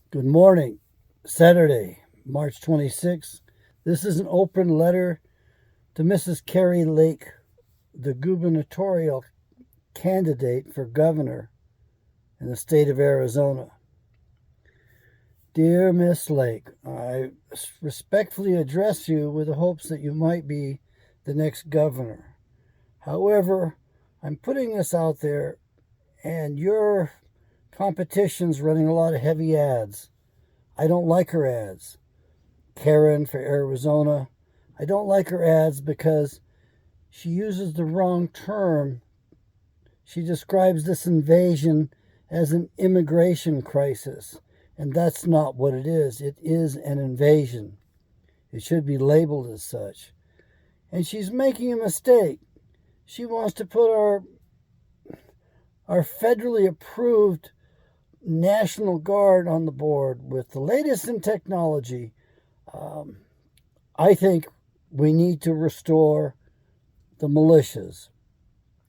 Good morning, Saturday, March 26th. This is an open letter to Mrs. Kari Lake, the gubernatorial candidate for governor in the state of Arizona. Dear Miss Lake, I respectfully address you with the hopes that you might be the next governor. However, I'm putting this out there, and your competition's running a lot of heavy ads. I don't like her ads. Karen for Arizona. I don't like her ads because she uses the wrong term. She describes this invasion as an immigration crisis, and that's not what it is. It is an invasion. It should be labeled as such. And she's making a mistake. She wants to put our federally approved National Guard on the board with the latest in technology. I think we need to restore the militias.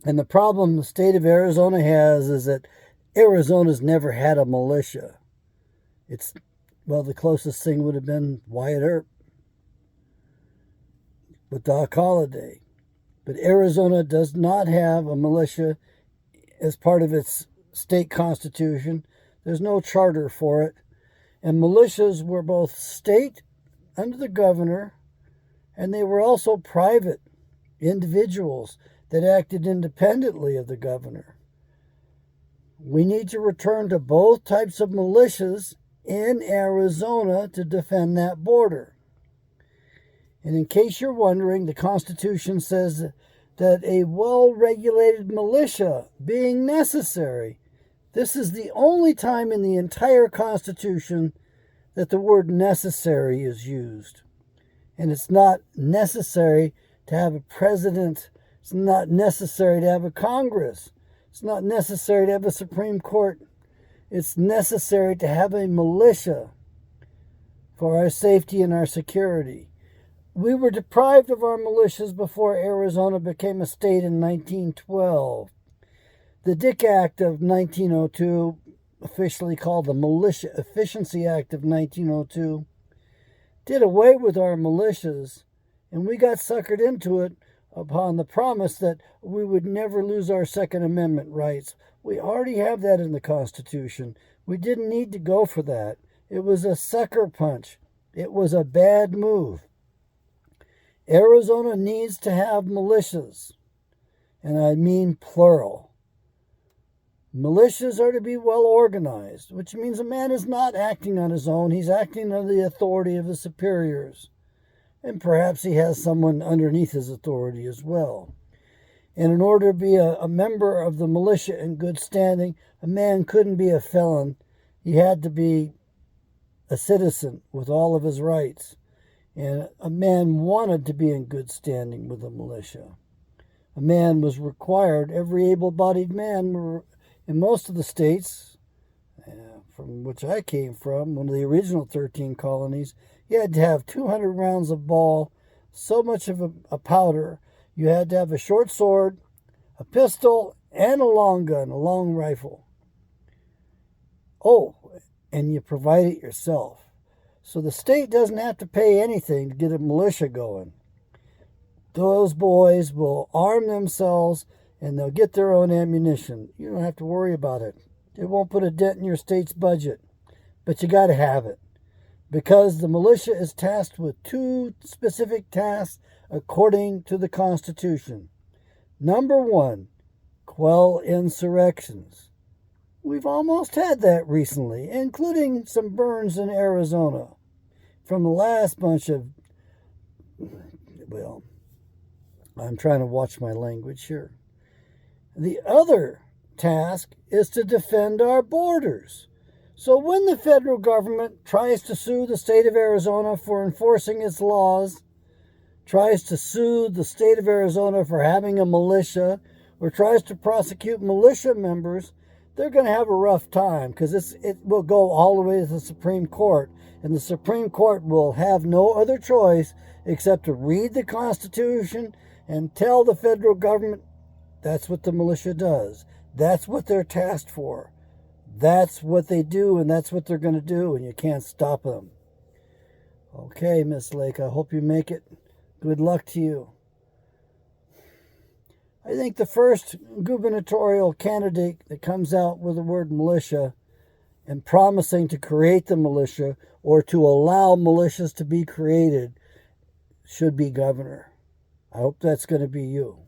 And the problem the state of Arizona has is that Arizona's never had a militia. The closest thing would have been Wyatt Earp with Doc Holliday. But Arizona does not have a militia as part of its state constitution. There's no charter for it. And militias were both state under the governor, and they were also private individuals that acted independently of the governor. We need to return to both types of militias in Arizona to defend that border. And in case you're wondering, the Constitution says that a well-regulated militia being necessary. This is the only time in the entire Constitution that the word necessary is used. And it's not necessary to have a president. It's not necessary to have a Congress. It's not necessary to have a Supreme Court. It's necessary to have a militia for our safety and our security. We were deprived of our militias before Arizona became a state in 1912. The Dick Act of 1902, officially called the Militia Efficiency Act of 1902, did away with our militias, and we got suckered into it upon the promise that we would never lose our Second Amendment rights. We already have that in the Constitution. We didn't need to go for that. It was a sucker punch. It was a bad move. Arizona needs to have militias, and I mean plural. Militias are to be well organized, which means a man is not acting on his own. He's acting under the authority of his superiors. And perhaps he has someone underneath his authority as well. And in order to be a member of the militia in good standing, a man couldn't be a felon. He had to be a citizen with all of his rights. And a man wanted to be in good standing with the militia. A man was required, every able-bodied man in most of the states, from which I came from, one of the original 13 colonies, you had to have 200 rounds of ball, so much of a powder. You had to have a short sword, a pistol, and a long gun, a long rifle. Oh, and you provide it yourself. So the state doesn't have to pay anything to get a militia going. Those boys will arm themselves and they'll get their own ammunition. You don't have to worry about it. It won't put a dent in your state's budget. But you got to have it. Because the militia is tasked with two specific tasks according to the Constitution. Number one, quell insurrections. We've almost had that recently, including some burns in Arizona from the last bunch of, I'm trying to watch my language here. The other task is to defend our borders. So when the federal government tries to sue the state of Arizona for enforcing its laws, tries to sue the state of Arizona for having a militia, or tries to prosecute militia members, they're going to have a rough time because it will go all the way to the Supreme Court. And the Supreme Court will have no other choice except to read the Constitution and tell the federal government that's what the militia does. That's what they're tasked for. That's what they do, and that's what they're going to do, and you can't stop them. Okay, Miss Lake, I hope you make it. Good luck to you. I think the first gubernatorial candidate that comes out with the word militia and promising to create the militia or to allow militias to be created should be governor. I hope that's going to be you.